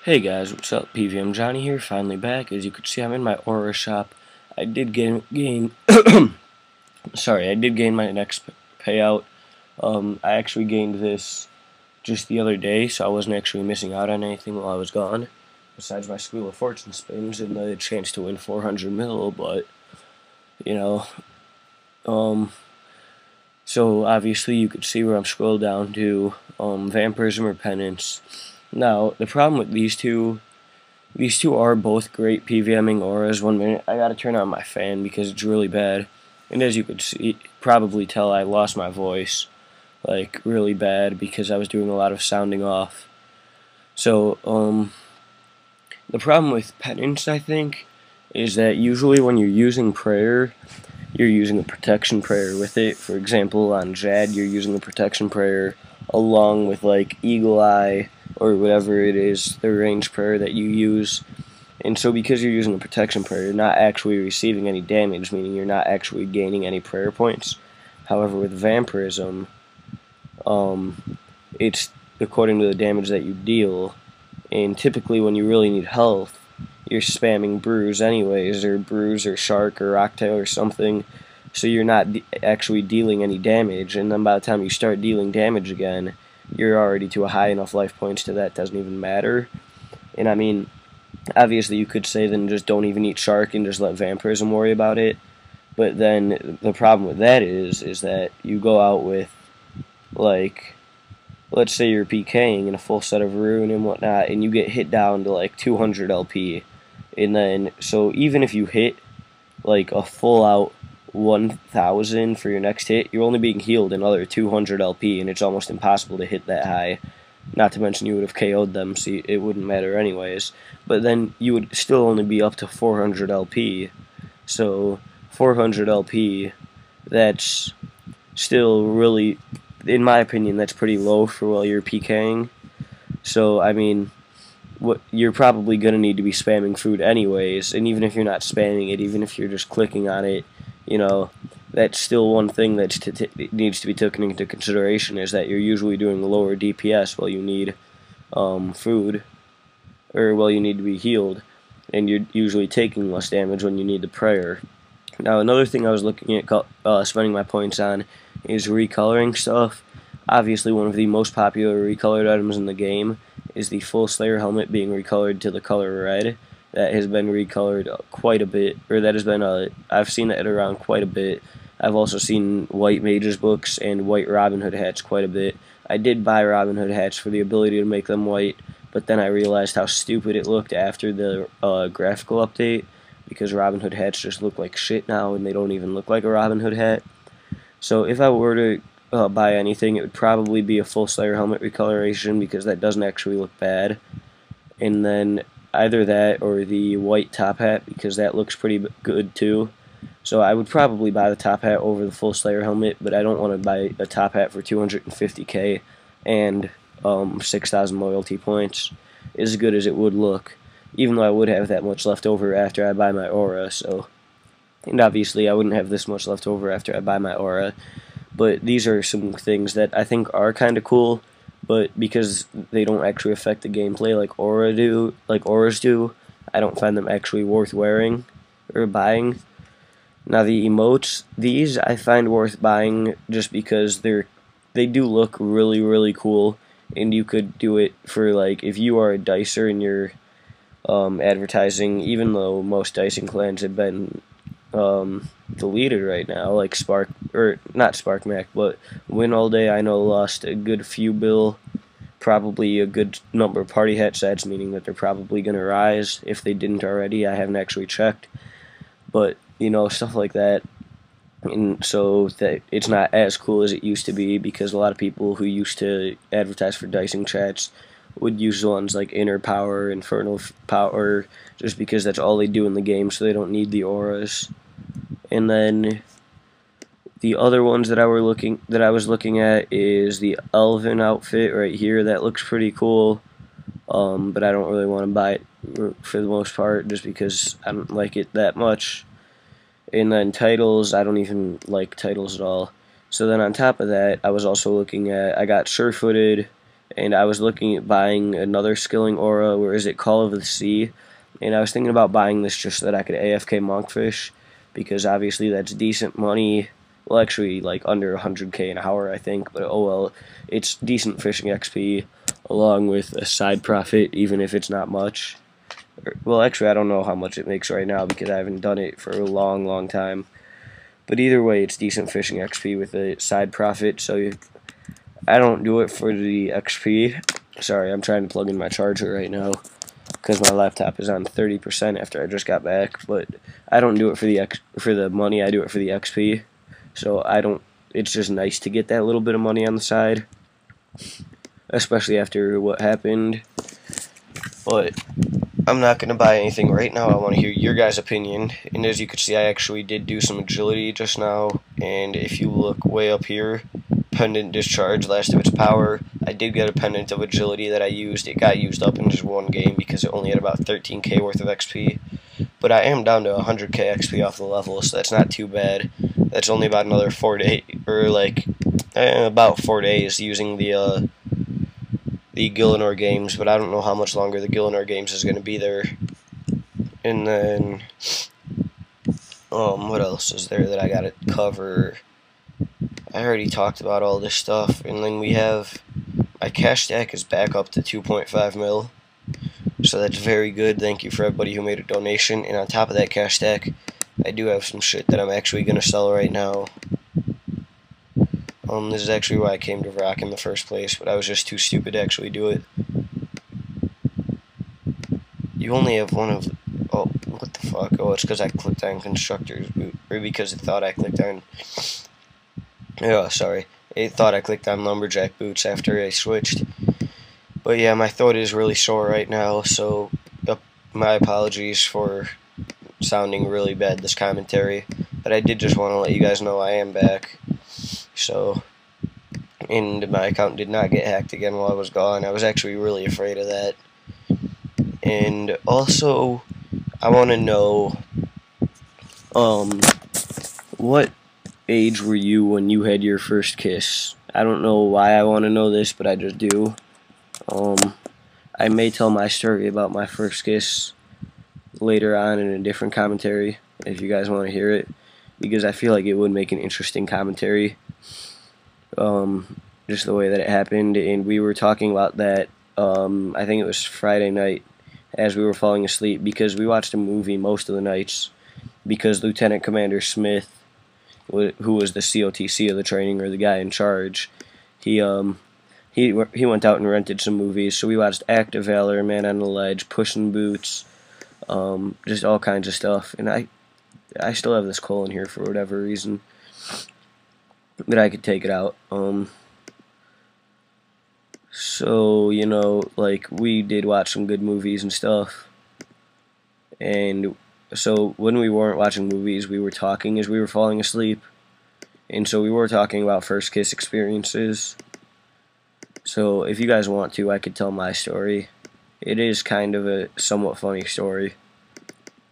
Hey guys, what's up? PVMJohnny here, finally back. As you can see, I'm in my aura shop. I did gain sorry, I did gain my next payout. I actually gained this just the other day, so I wasn't actually missing out on anything while I was gone. Besides my Squeal of Fortune spins and the chance to win 400 mil, but, you know, so obviously you could see where I'm scrolled down to, Vampirism or Penance. Now, the problem with these two are both great PVMing auras. 1 minute, I gotta turn on my fan because it's really bad. And as you could see, probably tell, I lost my voice, like, really bad because I was doing a lot of sounding off. So, the problem with Penance, I think, is that usually when you're using prayer, you're using a protection prayer with it. For example, on Jad, you're using a protection prayer along with, like, Eagle Eye, or whatever it is, the range prayer that you use. And so because you're using a protection prayer, you're not actually receiving any damage, meaning you're not actually gaining any prayer points. However, with Vampirism, it's according to the damage that you deal, and typically when you really need health, you're spamming Bruise anyways, or Bruise or Shark or Rocktail or something, so you're not actually dealing any damage, and then by the time you start dealing damage again, you're already to a high enough life points to that doesn't even matter. And I mean, obviously you could say then just don't even eat Shark and just let Vampirism worry about it, but then the problem with that is that you go out with, like, let's say you're PKing in a full set of Rune and whatnot, and you get hit down to like 200 LP, and then, so even if you hit like a full out 1000 for your next hit, you're only being healed another 200 LP, and it's almost impossible to hit that high. Not to mention you would have KO'd them, so it wouldn't matter anyways. But then you would still only be up to 400 LP. So 400 LP, that's still really, in my opinion, that's pretty low for while you're PKing. So I mean, you're probably going to need to be spamming food anyways, and even if you're not spamming it, even if you're just clicking on it, you know, that's still one thing that needs to be taken into consideration, is that you're usually doing lower DPS while you need food, or while you need to be healed, and you're usually taking less damage when you need the prayer. Now, another thing I was looking at spending my points on is recoloring stuff. Obviously, one of the most popular recolored items in the game is the Full Slayer helmet being recolored to the color red. That has been recolored quite a bit, or that has been, I've seen that around quite a bit. I've also seen white mages books and white Robin Hood hats quite a bit. I did buy Robin Hood hats for the ability to make them white, but then I realized how stupid it looked after the graphical update, because Robin Hood hats just look like shit now, and they don't even look like a Robin Hood hat. So if I were to buy anything, it would probably be a Full Slayer helmet recoloration, because that doesn't actually look bad. And then either that or the white top hat, because that looks pretty good too. So I would probably buy the top hat over the Full Slayer helmet, but I don't want to buy a top hat for 250k and 6,000 loyalty points, as good as it would look, even though I would have that much left over after I buy my aura. So, and obviously I wouldn't have this much left over after I buy my aura, but these are some things that I think are kind of cool, but because they don't actually affect the gameplay like auras do, I don't find them actually worth wearing or buying. Now the emotes, these I find worth buying just because they do look really, really cool, and you could do it for, like, if you are a dicer and you're advertising, even though most dicing clans have been deleted right now, like not Spark Mac, but Win All Day, I know, lost a good few bill, probably a good number of party hat sets, meaning that they're probably going to rise if they didn't already. I haven't actually checked, but you know, stuff like that. And so that it's not as cool as it used to be, because a lot of people who used to advertise for dicing chats would use ones like Inner Power, Infernal Power, just because that's all they do in the game, so they don't need the auras. And then the other ones that I was looking at is the Elven outfit right here. That looks pretty cool, but I don't really want to buy it for the most part, just because I don't like it that much. And then titles, I don't even like titles at all. So then on top of that, I was also looking at, I got Sure-Footed and I was looking at buying another skilling aura, or is it Call of the Sea, and I was thinking about buying this just so that I could AFK monkfish, because obviously that's decent money. Well, actually, like under 100k an hour, I think, but oh well, it's decent fishing XP, along with a side profit, even if it's not much. Well, actually, I don't know how much it makes right now, because I haven't done it for a long time. But either way, it's decent fishing XP with a side profit, so I don't do it for the XP. Sorry, I'm trying to plug in my charger right now because my laptop is on 30% after I just got back. But I don't do it for the money. I do it for the XP. So I don't. It's just nice to get that little bit of money on the side, especially after what happened. But I'm not going to buy anything right now. I want to hear your guys' opinion. And as you can see, I actually did do some agility just now. And if you look way up here, pendant discharge, last of its power, I did get a pendant of agility that I used. It got used up in just one game because it only had about 13k worth of XP. But I am down to 100k XP off the level, so that's not too bad. That's only about another 4 days, or like about 4 days using the Gillinor games, but I don't know how much longer the Gillinor games is going to be there. And then, what else is there that I got to cover? I already talked about all this stuff. And then we have, my cash stack is back up to 2.5 mil. So that's very good. Thank you for everybody who made a donation. And on top of that cash stack, I do have some shit that I'm actually going to sell right now. This is actually why I came to Rock in the first place, but I was just too stupid to actually do it. You only have one of... Oh, what the fuck? Oh, it's because I clicked on Constructor's Boot. Or because it thought I clicked on... Oh, sorry. It thought I clicked on Lumberjack Boots after I switched. But yeah, my throat is really sore right now, so my apologies for sounding really bad this commentary. But I did just want to let you guys know I am back. So, and my account did not get hacked again while I was gone. I was actually really afraid of that. And also, I want to know, what age were you when you had your first kiss? I don't know why I want to know this, but I just do. I may tell my story about my first kiss later on in a different commentary, if you guys want to hear it, because I feel like it would make an interesting commentary. Just the way that it happened, and we were talking about that, I think it was Friday night, as we were falling asleep, because we watched a movie most of the nights, because Lieutenant Commander Smith, who was the COTC of the training, or the guy in charge, he went out and rented some movies, so we watched Act of Valor, Man on the Ledge, Puss in Boots, just all kinds of stuff, and I still have this coal in here for whatever reason, but I could take it out. So, you know, like, we did watch some good movies and stuff, and so when we weren't watching movies, we were talking as we were falling asleep, and so we were talking about first kiss experiences. So if you guys want to, I could tell my story. It is kind of a somewhat funny story,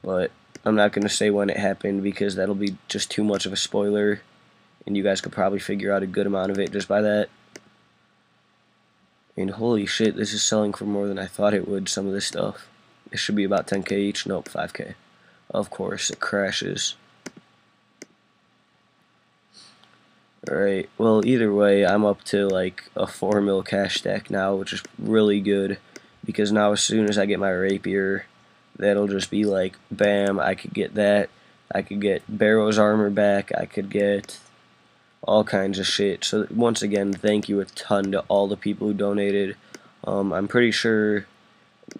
but I'm not going to say when it happened, because that'll be just too much of a spoiler, and you guys could probably figure out a good amount of it just by that. And holy shit, this is selling for more than I thought it would, some of this stuff. It should be about 10k each. Nope, 5k. Of course, it crashes. Alright, well, either way, I'm up to like a 4 mil cash stack now, which is really good, because now as soon as I get my rapier, that'll just be like, bam, I could get that. I could get Barrow's armor back. I could get all kinds of shit. So once again, thank you a ton to all the people who donated. I'm pretty sure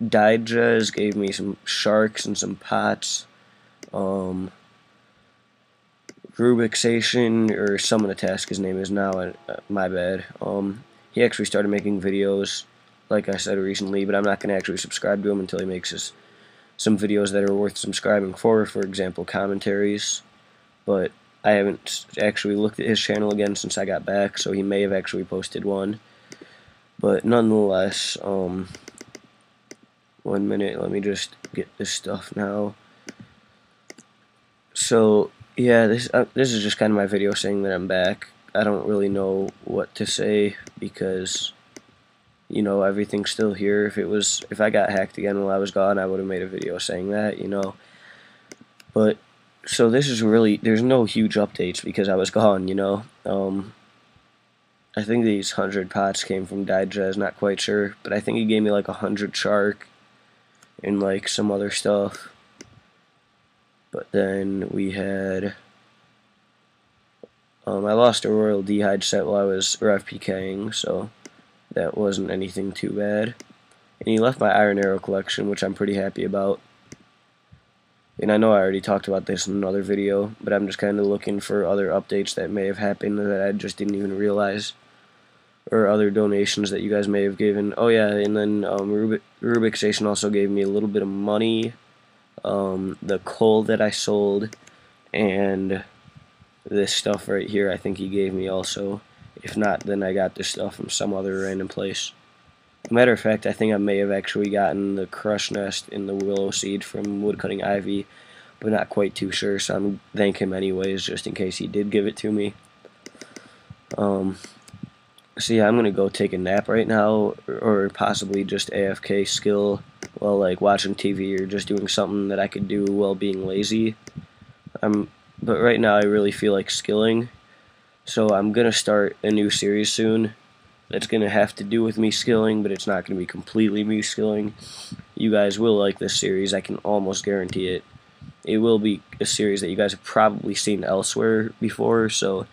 Dijaz gave me some sharks and some pots. Rubixation, or Summon a Task his name is now, my bad. He actually started making videos, like I said recently, but I'm not going to actually subscribe to him until he makes some videos that are worth subscribing for example, commentaries. But I haven't actually looked at his channel again since I got back, so he may have actually posted one. But nonetheless, 1 minute, let me just get this stuff now. So, yeah, this is just kind of my video saying that I'm back. I don't really know what to say, because you know, everything's still here. If I got hacked again while I was gone, I would have made a video saying that, you know. But so this is really, there's no huge updates because I was gone, you know. I think these 100 pots came from Digest, not quite sure, but I think he gave me like 100 shark and like some other stuff. But then we had I lost a Royal Dehyde set while I was RFPKing, so that wasn't anything too bad. And he left my Iron Arrow collection, which I'm pretty happy about. And I know I already talked about this in another video, but I'm just kind of looking for other updates that may have happened that I just didn't even realize. Or other donations that you guys may have given. Oh yeah, and then Rubik Station also gave me a little bit of money. The coal that I sold, and this stuff right here I think he gave me also. If not, then I got this stuff from some other random place. Matter of fact, I think I may have actually gotten the Crush Nest in the Willow Seed from Woodcutting Ivy, but not quite too sure, so I'm thank him anyways, just in case he did give it to me. So yeah, I'm gonna go take a nap right now, or possibly just AFK skill while like watching TV or just doing something that I could do while being lazy. But right now I really feel like skilling, so I'm gonna start a new series soon. That's gonna have to do with me skilling, but it's not gonna be completely me skilling. You guys will like this series, I can almost guarantee it. It will be a series that you guys have probably seen elsewhere before, so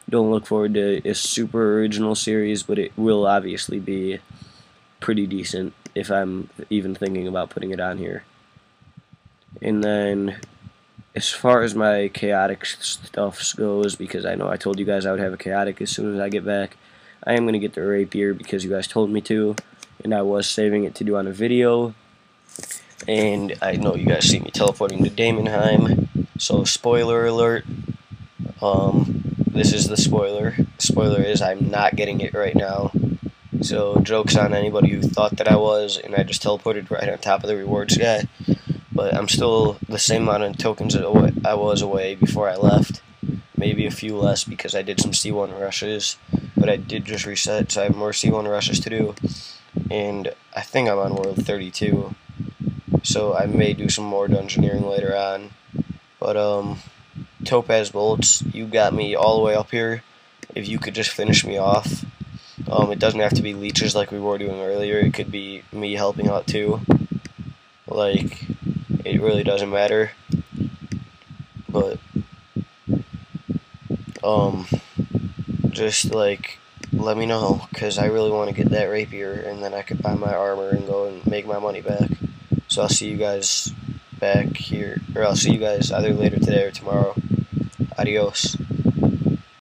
don't look forward to a super original series, but it will obviously be pretty decent if I'm even thinking about putting it on here. And then, as far as my chaotic stuff goes, because I know I told you guys I would have a chaotic as soon as I get back, I am going to get the rapier because you guys told me to, and I was saving it to do on a video. And I know you guys see me teleporting to Damonheim, so spoiler alert. This is the spoiler. Spoiler is I'm not getting it right now. So joke's on anybody who thought that I was, and I just teleported right on top of the rewards guy. But I'm still the same amount of tokens that I was away before I left. Maybe a few less because I did some C1 rushes. But I did just reset, so I have more C1 rushes to do. And I think I'm on World 32. So I may do some more dungeoneering later on. But Topaz Bolts, you got me all the way up here. If you could just finish me off. It doesn't have to be leeches like we were doing earlier. It could be me helping out too. Like, it really doesn't matter. But just like let me know, because I really want to get that rapier, and then I could buy my armor and go and make my money back. So I'll see you guys back here, or I'll see you guys either later today or tomorrow. Adios.